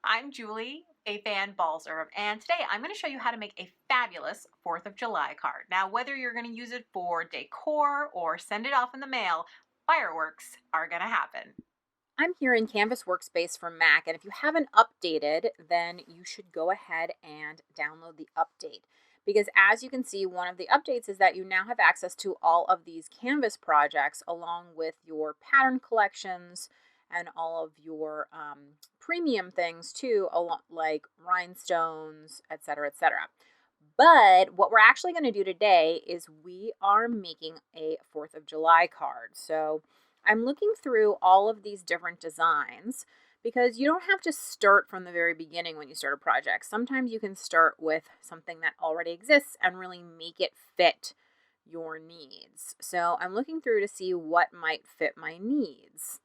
I'm Julie, Fei-Fan Balzer, and today I'm going to show you how to make a fabulous 4th of July card. Now, whether you're going to use it for decor or send it off in the mail, fireworks are going to happen. I'm here in Canvas Workspace for Mac, and if you haven't updated, then you should go ahead and download the update. Because as you can see, one of the updates is that you now have access to all of these Canvas projects along with your pattern collections and all of your premium things too, like rhinestones, etc., etc. But what we're actually going to do today is we are making a 4th of July card. So I'm looking through all of these different designs because you don't have to start from the very beginning when you start a project. Sometimes you can start with something that already exists and really make it fit your needs. So I'm looking through to see what might fit my needs.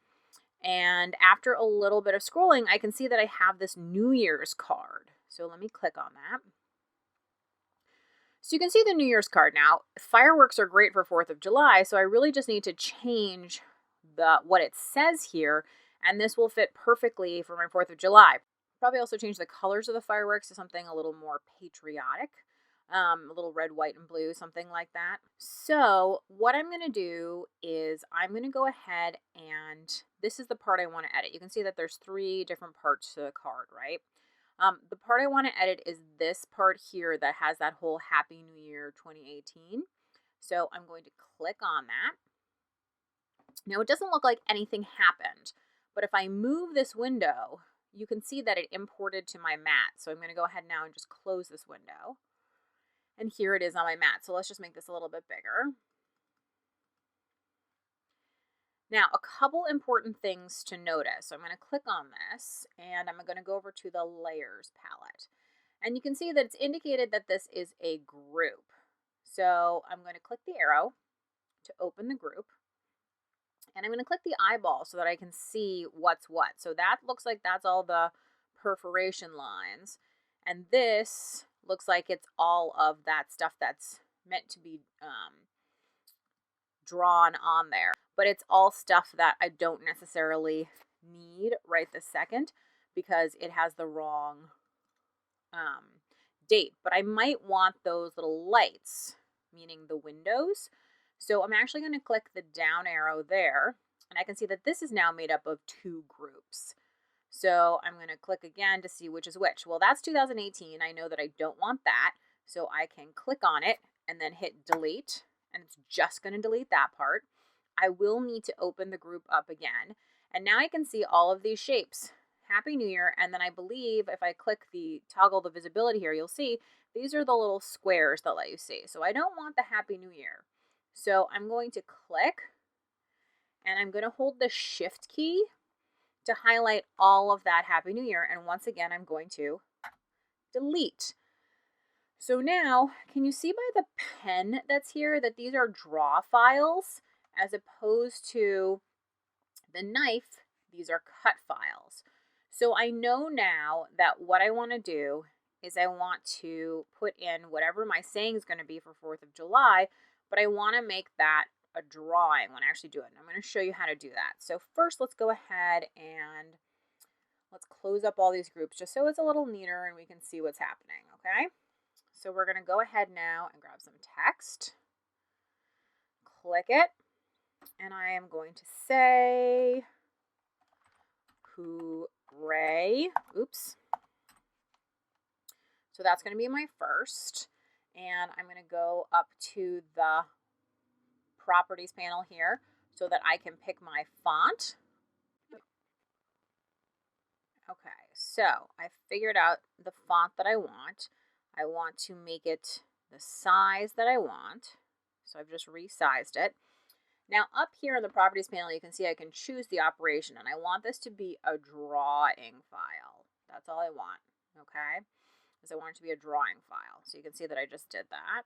And after a little bit of scrolling, I can see that I have this New Year's card. So let me click on that. So you can see the New Year's card now. Fireworks are great for 4th of July, so I really just need to change what it says here, and this will fit perfectly for my 4th of July. Probably also change the colors of the fireworks to something a little more patriotic, a little red, white, and blue, something like that. So what I'm going to do is I'm going to go ahead and this is the part I want to edit. You can see that there's 3 different parts to the card, right? The part I want to edit is this part here that has that whole Happy New Year 2018. So I'm going to click on that. Now it doesn't look like anything happened, but if I move this window, you can see that it imported to my mat. So I'm going to go ahead now and just close this window. And here it is on my mat. So let's just make this a little bit bigger. Now, a couple important things to notice. So I'm going to click on this and I'm going to go over to the layers palette. And you can see that it's indicated that this is a group. So I'm going to click the arrow to open the group. And I'm going to click the eyeball so that I can see what's what. So that looks like that's all the perforation lines. And this looks like it's all of that stuff that's meant to be drawn on there. But it's all stuff that I don't necessarily need right this second because it has the wrong date. But I might want those little lights, meaning the windows. So I'm actually going to click the down arrow there, and I can see that this is now made up of 2 groups. So I'm going to click again to see which is which. Well, that's 2018. I know that I don't want that, so I can click on it and then hit delete, and it's just going to delete that part. I will need to open the group up again, and now I can see all of these shapes. Happy New Year, and then I believe if I click the toggle the visibility here, you'll see these are the little squares that let you see. So I don't want the Happy New Year. So I'm going to click, and I'm going to hold the Shift key to highlight all of that Happy New Year, and once again, I'm going to delete. So now, can you see by the pen that's here that these are draw files as opposed to the knife, these are cut files. So I know now that what I want to do is I want to put in whatever my saying is going to be for 4th of July, but I want to make that a drawing when I actually do it. And I'm going to show you how to do that. So first, let's go ahead and let's close up all these groups just so it's a little neater and we can see what's happening, okay? So we're going to go ahead now and grab some text, click it, and I am going to say hooray. Oops. So that's going to be my first. And I'm going to go up to the properties panel here so that I can pick my font. Okay, so I figured out the font that I want. I want to make it the size that I want. So I've just resized it. Now up here in the properties panel, you can see I can choose the operation, and I want this to be a drawing file. That's all I want, okay? Because I want it to be a drawing file. So you can see that I just did that.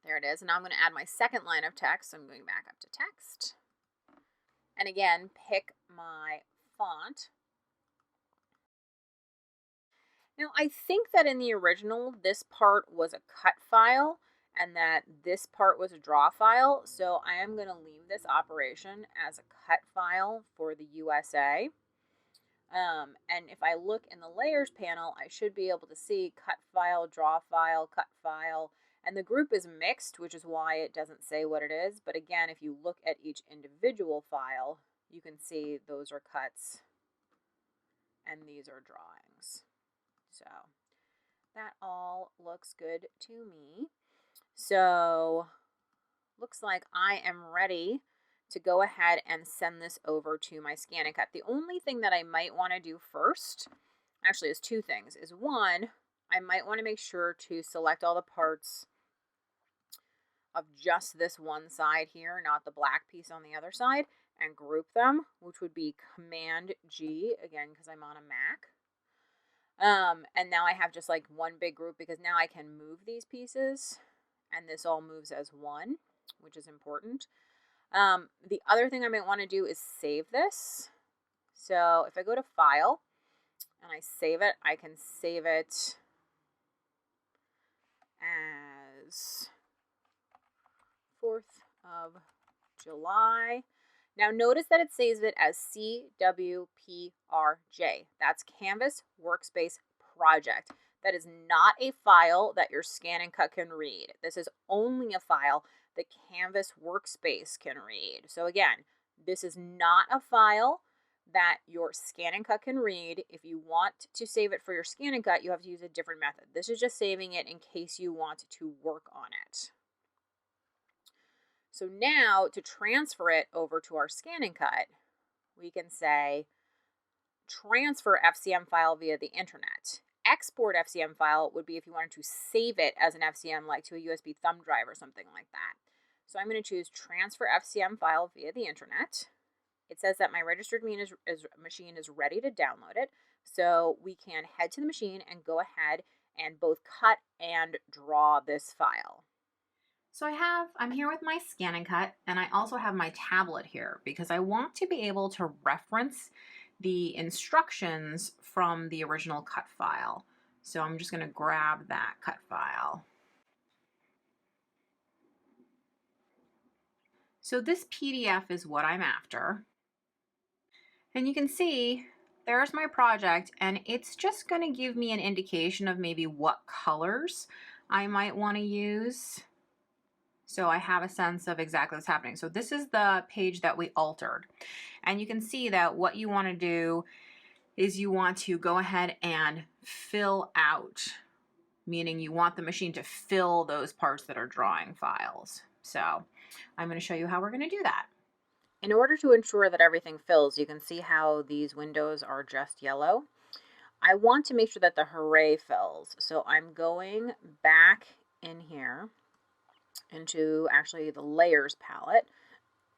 There it is. And now I'm going to add my second line of text. So I'm going back up to text. And again, pick my font. Now I think that in the original, this part was a cut file and that this part was a draw file. So I am going to leave this operation as a cut file for the USA. And if I look in the layers panel, I should be able to see cut file, draw file, cut file, and the group is mixed, which is why it doesn't say what it is. But again, if you look at each individual file, you can see those are cuts and these are drawings. So that all looks good to me. So looks like I am ready to go ahead and send this over to my ScanNCut. The only thing that I might want to do first, actually is two things, is one, I might want to make sure to select all the parts of just this one side here, not the black piece on the other side, and group them, which would be Command G, again, because I'm on a Mac. And now I have just like one big group because now I can move these pieces and this all moves as one, which is important. The other thing I might want to do is save this. So if I go to File and I save it, I can save it as 4th of July. Now notice that it saves it as CWPRJ. That's Canvas Workspace Project. That is not a file that your ScanNCut can read. This is only a file the Canvas Workspace can read. So again, this is not a file that your ScanNCut can read. If you want to save it for your ScanNCut, you have to use a different method. This is just saving it in case you want to work on it. So now to transfer it over to our ScanNCut, we can say transfer FCM file via the internet. Export FCM file would be if you wanted to save it as an FCM, like to a USB thumb drive or something like that. So I'm going to choose transfer FCM file via the internet. It says that my registered machine is ready to download it. So we can head to the machine and go ahead and both cut and draw this file. So I'm here with my ScanNCut, and I also have my tablet here because I want to be able to reference the instructions from the original cut file. So I'm just going to grab that cut file. So this PDF is what I'm after. And you can see there's my project, and it's just going to give me an indication of maybe what colors I might want to use. So I have a sense of exactly what's happening. So this is the page that we altered. And you can see that what you want to do is you want to go ahead and fill out, meaning you want the machine to fill those parts that are drawing files. So I'm going to show you how we're going to do that. In order to ensure that everything fills, you can see how these windows are just yellow. I want to make sure that the hooray fills. So I'm going back in here into actually the layers palette,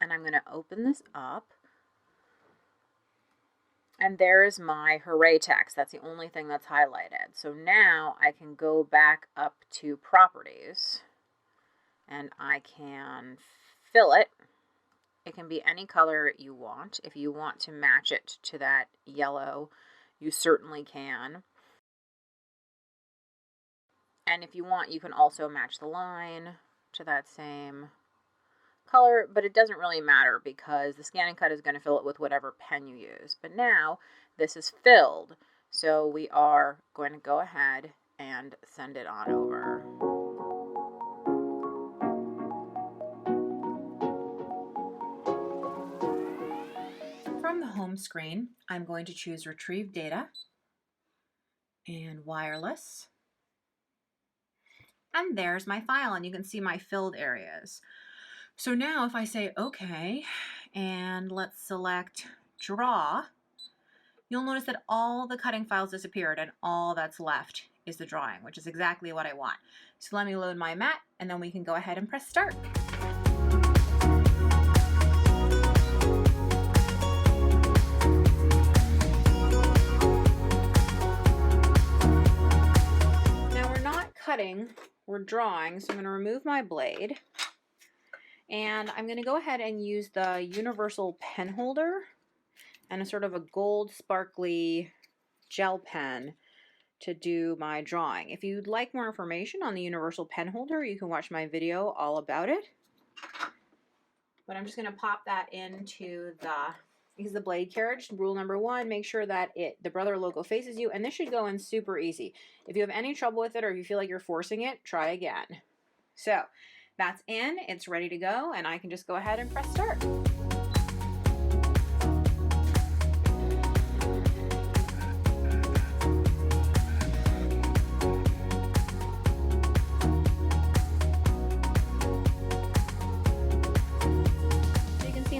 and I'm going to open this up. And there is my hooray text. That's the only thing that's highlighted. So now I can go back up to properties and I can fill it. It can be any color you want. If you want to match it to that yellow, you certainly can. And if you want, you can also match the line to that same color, but it doesn't really matter because the ScanNCut is going to fill it with whatever pen you use. But now this is filled, so we are going to go ahead and send it on over. From the home screen, I'm going to choose Retrieve Data and Wireless. And there's my file, and you can see my filled areas. So now if I say OK, and let's select Draw, you'll notice that all the cutting files disappeared and all that's left is the drawing, which is exactly what I want. So let me load my mat, and then we can go ahead and press Start. Now we're not cutting, we're drawing, so I'm going to remove my blade. And I'm going to go ahead and use the universal pen holder and a sort of a gold sparkly gel pen to do my drawing. If you'd like more information on the universal pen holder, you can watch my video all about it. But I'm just going to pop that into the because the blade carriage, rule number 1, make sure that the Brother logo faces you, and this should go in super easy. If you have any trouble with it or if you feel like you're forcing it, try again. So that's in, it's ready to go, and I can just go ahead and press start.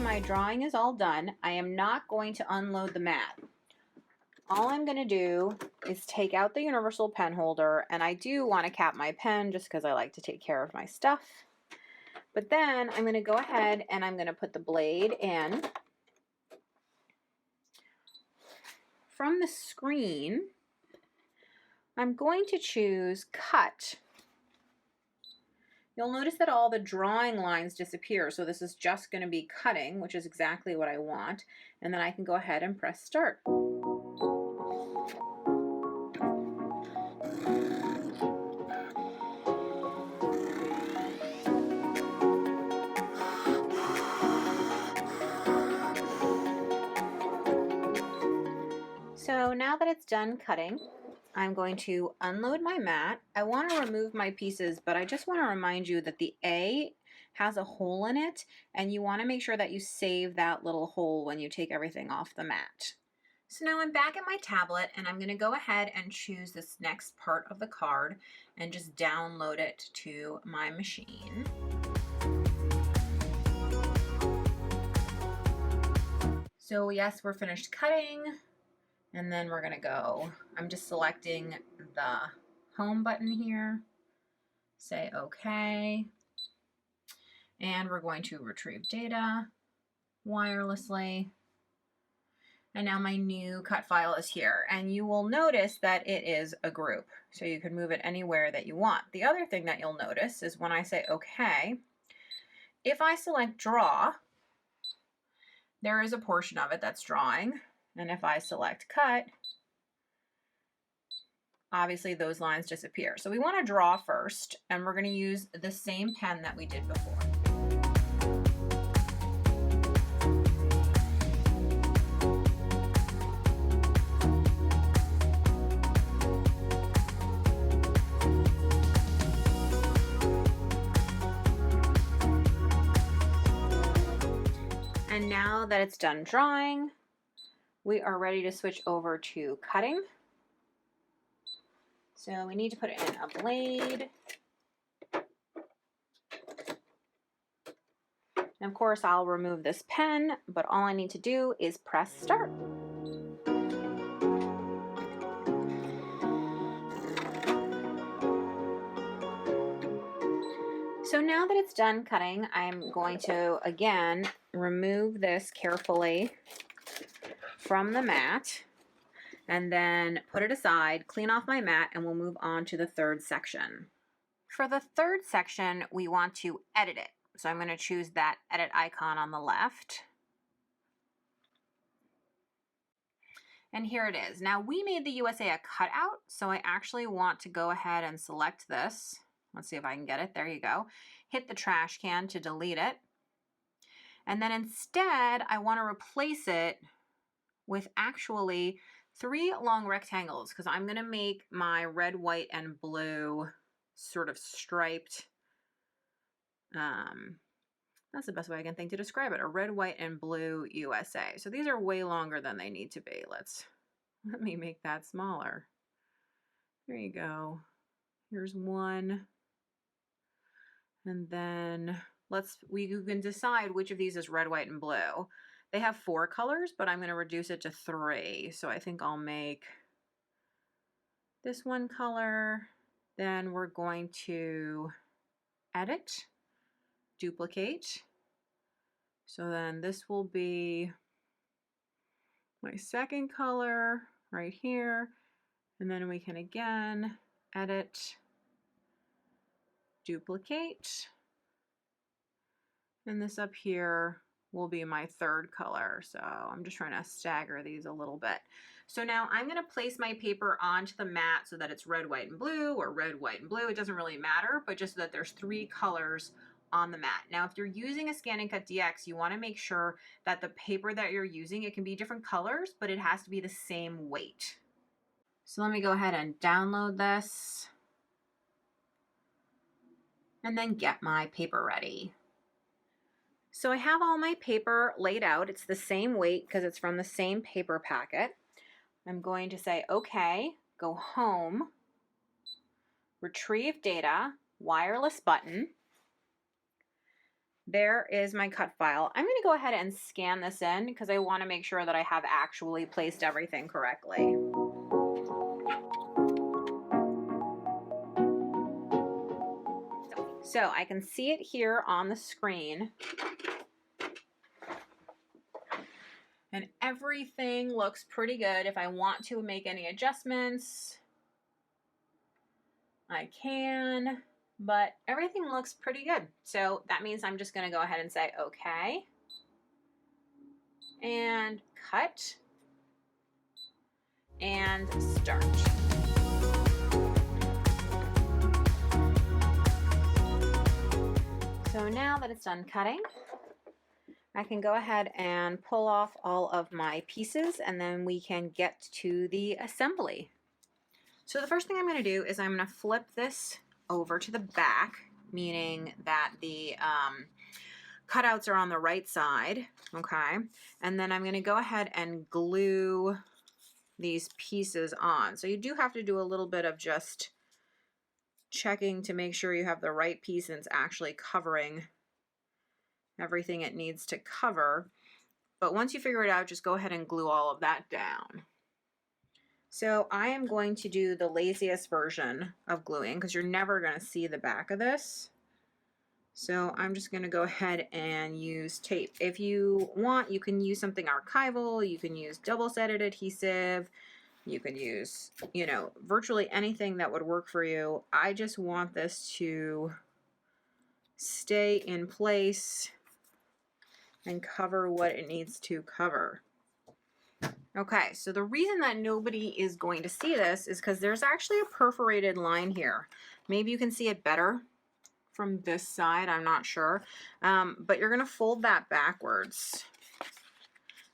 My drawing is all done. I am not going to unload the mat. All I'm going to do is take out the universal pen holder, and I do want to cap my pen just because I like to take care of my stuff. But then I'm going to go ahead and I'm going to put the blade in. From the screen, I'm going to choose Cut. You'll notice that all the drawing lines disappear, so this is just going to be cutting, which is exactly what I want, and then I can go ahead and press start. So now that it's done cutting, I'm going to unload my mat. I want to remove my pieces, but I just want to remind you that the A has a hole in it, and you want to make sure that you save that little hole when you take everything off the mat. So now I'm back at my tablet, and I'm going to go ahead and choose this next part of the card and just download it to my machine. So yes, we're finished cutting. And then we're gonna go, I'm just selecting the home button here, say okay, and we're going to retrieve data wirelessly. And now my new cut file is here, and you will notice that it is a group, so you can move it anywhere that you want. The other thing that you'll notice is when I say okay, if I select draw, there is a portion of it that's drawing. And if I select cut, obviously those lines disappear. So we want to draw first, and we're going to use the same pen that we did before. And now that it's done drawing, we are ready to switch over to cutting. So we need to put it in a blade. And of course, I'll remove this pen, but all I need to do is press start. So now that it's done cutting, I'm going to, again, remove this carefully from the mat, and then put it aside, clean off my mat, and we'll move on to the third section. For the third section, we want to edit it. So I'm going to choose that edit icon on the left. And here it is. Now we made the USA a cutout, so I actually want to go ahead and select this. Let's see if I can get it. There you go. Hit the trash can to delete it. And then instead, I want to replace it with actually 3 long rectangles, because I'm going to make my red, white, and blue sort of striped. That's the best way I can think to describe it. A red, white, and blue USA. So these are way longer than they need to be. Let me make that smaller. There you go. Here's one. And then you can decide which of these is red, white, and blue. They have 4 colors, but I'm going to reduce it to 3. So I think I'll make this one color. Then we're going to edit, duplicate. So then this will be my second color right here. And then we can again edit, duplicate. And this up here will be my third color. So I'm just trying to stagger these a little bit. So now I'm going to place my paper onto the mat so that it's red, white, and blue, or red, white, and blue. It doesn't really matter, but just so that there's 3 colors on the mat. Now, if you're using a ScanNCut DX, you want to make sure that the paper that you're using, it can be different colors, but it has to be the same weight. So let me go ahead and download this and then get my paper ready. So I have all my paper laid out. It's the same weight because it's from the same paper packet. I'm going to say, okay, go home, retrieve data, wireless button. There is my cut file. I'm going to go ahead and scan this in because I want to make sure that I have actually placed everything correctly. So I can see it here on the screen. And everything looks pretty good. If I want to make any adjustments, I can, but everything looks pretty good. So that means I'm just gonna go ahead and say, okay, and cut, and start. So now that it's done cutting, I can go ahead and pull off all of my pieces and then we can get to the assembly. So the first thing I'm going to do is I'm going to flip this over to the back, meaning that the cutouts are on the right side, okay? And then I'm going to go ahead and glue these pieces on. So you do have to do a little bit of just checking to make sure you have the right piece and it's actually covering everything it needs to cover. But once you figure it out, just go ahead and glue all of that down. So I am going to do the laziest version of gluing because you're never going to see the back of this. So I'm just going to go ahead and use tape. If you want, you can use something archival, you can use double-sided adhesive, you can use, you know, virtually anything that would work for you. I just want this to stay in place and cover what it needs to cover. Okay, so the reason that nobody is going to see this is because there's actually a perforated line here. Maybe you can see it better from this side, I'm not sure. But you're gonna fold that backwards.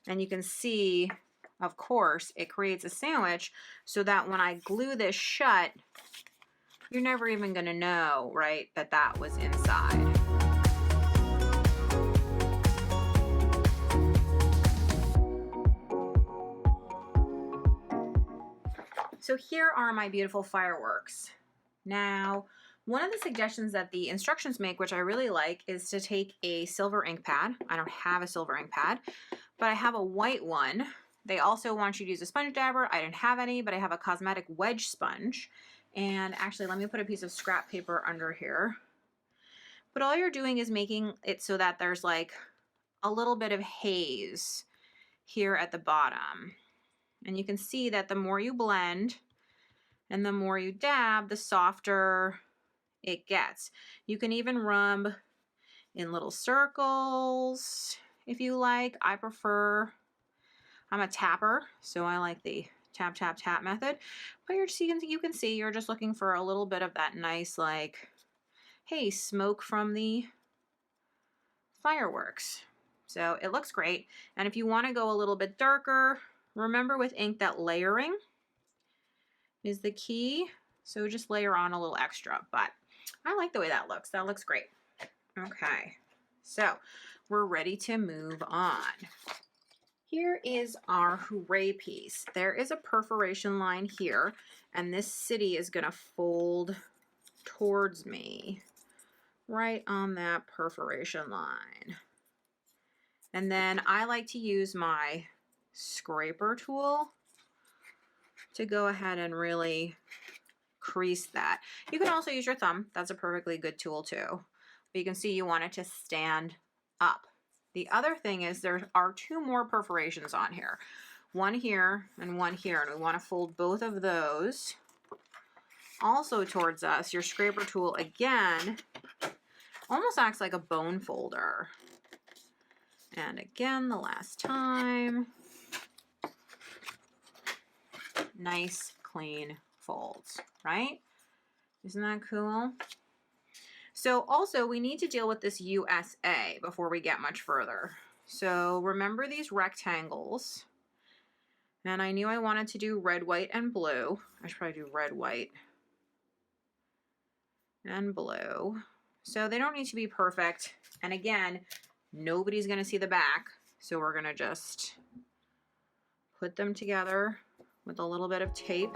And you can see, of course, it creates a sandwich so that when I glue this shut, you're never even gonna know, right, that that was inside. So here are my beautiful fireworks. Now, one of the suggestions that the instructions make, which I really like, is to take a silver ink pad. I don't have a silver ink pad, but I have a white one. They also want you to use a sponge dabber. I didn't have any, but I have a cosmetic wedge sponge. And actually, let me put a piece of scrap paper under here. But all you're doing is making it so that there's like a little bit of haze here at the bottom. And you can see that the more you blend and the more you dab, the softer it gets. You can even rub in little circles if you like. I'm a tapper, so I like the tap, tap, tap method. But you can see you're just looking for a little bit of that nice, like, hey, smoke from the fireworks. So it looks great. And if you want to go a little bit darker, remember with ink that layering is the key. So just layer on a little extra, but I like the way that looks. That looks great. Okay, so we're ready to move on. Here is our hooray piece. There is a perforation line here, and this city is gonna fold towards me right on that perforation line. And then I like to use my scraper tool to go ahead and really crease that. You can also use your thumb. That's a perfectly good tool too. But you can see you want it to stand up. The other thing is there are two more perforations on here. One here and one here. And we want to fold both of those also towards us. Your scraper tool, again, almost acts like a bone folder. And again, the last time. Nice, clean folds, right? Isn't that cool? So also we need to deal with this USA before we get much further. So remember these rectangles. And I knew I wanted to do red, white, and blue. I should probably do red, white, and blue. So they don't need to be perfect. And again, nobody's gonna see the back. So we're gonna just put them together with a little bit of tape.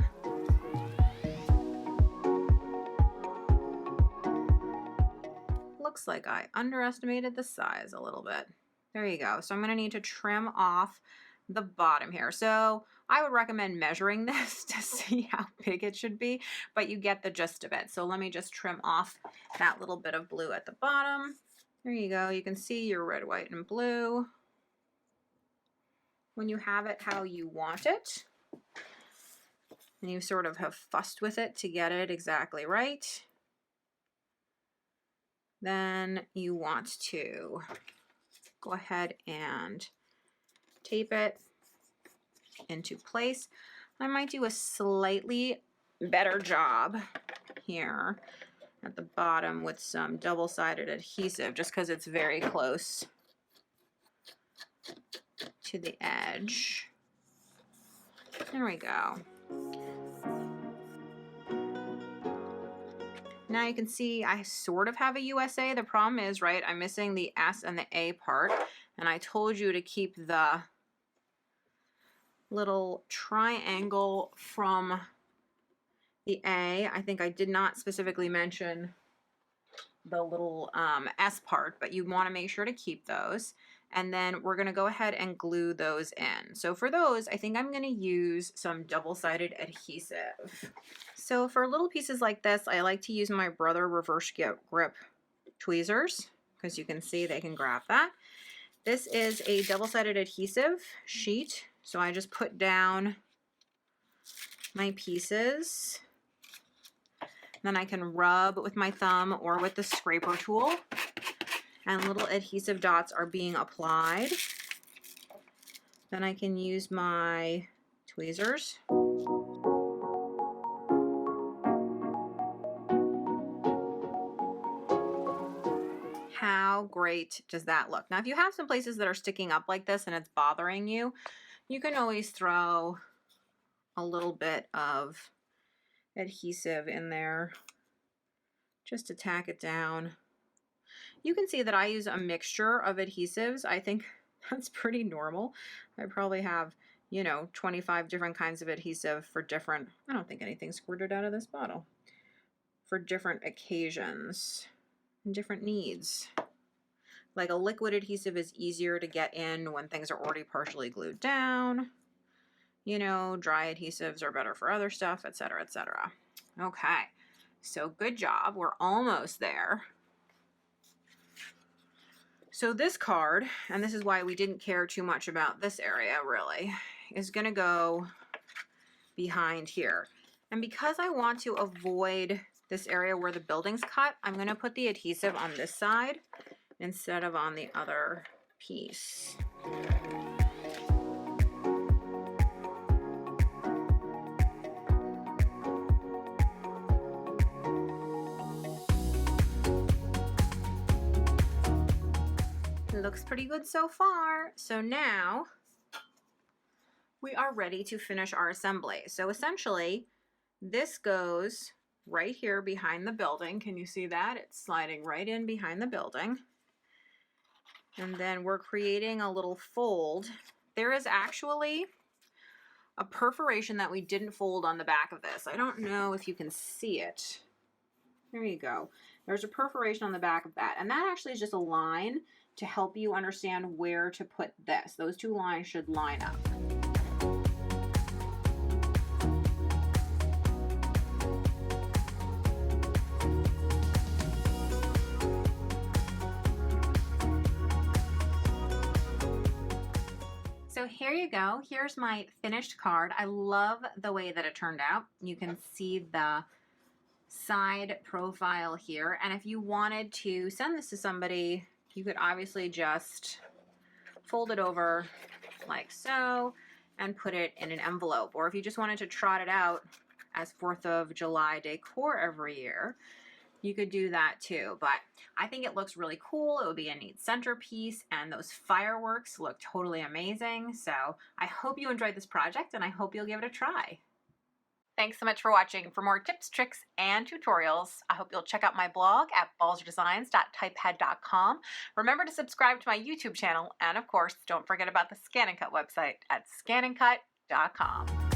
Looks like I underestimated the size a little bit. There you go. So I'm gonna need to trim off the bottom here. So I would recommend measuring this to see how big it should be, but you get the gist of it. So let me just trim off that little bit of blue at the bottom. There you go. You can see your red, white, and blue when you have it how you want it. And you sort of have fussed with it to get it exactly right. Then you want to go ahead and tape it into place. I might do a slightly better job here at the bottom with some double-sided adhesive just because it's very close to the edge. There we go. Now you can see I sort of have a USA. The problem is, right, I'm missing the S and the A part, and I told you to keep the little triangle from the A. I think I did not specifically mention the little S part, but you want to make sure to keep those. And then we're going to go ahead and glue those in. So for those, I think I'm going to use some double-sided adhesive. So for little pieces like this, I like to use my Brother reverse grip tweezers because you can see they can grab that. This is a double-sided adhesive sheet. So I just put down my pieces. Then I can rub with my thumb or with the scraper tool. And little adhesive dots are being applied. Then I can use my tweezers. How great does that look? Now, if you have some places that are sticking up like this and it's bothering you, you can always throw a little bit of adhesive in there just to tack it down. You can see that I use a mixture of adhesives. I think that's pretty normal. I probably have, 25 different kinds of adhesive for different, I don't think anything squirted out of this bottle, for different occasions and different needs. Like a liquid adhesive is easier to get in when things are already partially glued down. Dry adhesives are better for other stuff, etc., etc. Okay, so good job. We're almost there. So this card, and this is why we didn't care too much about this area really, is going to go behind here. And because I want to avoid this area where the building's cut, I'm going to put the adhesive on this side instead of on the other piece. Looks pretty good so far. So now we are ready to finish our assembly. So essentially this goes right here behind the building. Can you see that? It's sliding right in behind the building. And then we're creating a little fold. There is actually a perforation that we didn't fold on the back of this. I don't know if you can see it. There you go. There's a perforation on the back of that. And that actually is just a line to help you understand where to put this. Those two lines should line up. So here you go. Here's my finished card. I love the way that it turned out. You can see the side profile here. And if you wanted to send this to somebody, you could obviously just fold it over like so and put it in an envelope. Or if you just wanted to trot it out as 4th of July decor every year, You could do that too, but I think it looks really cool. It would be a neat centerpiece, and those fireworks look totally amazing. So I hope you enjoyed this project, and I hope you'll give it a try. Thanks so much for watching. For more tips, tricks, and tutorials, I hope you'll check out my blog at balzerdesigns.typepad.com. Remember to subscribe to my YouTube channel, and of course, don't forget about the ScanNCut website at scanandcut.com.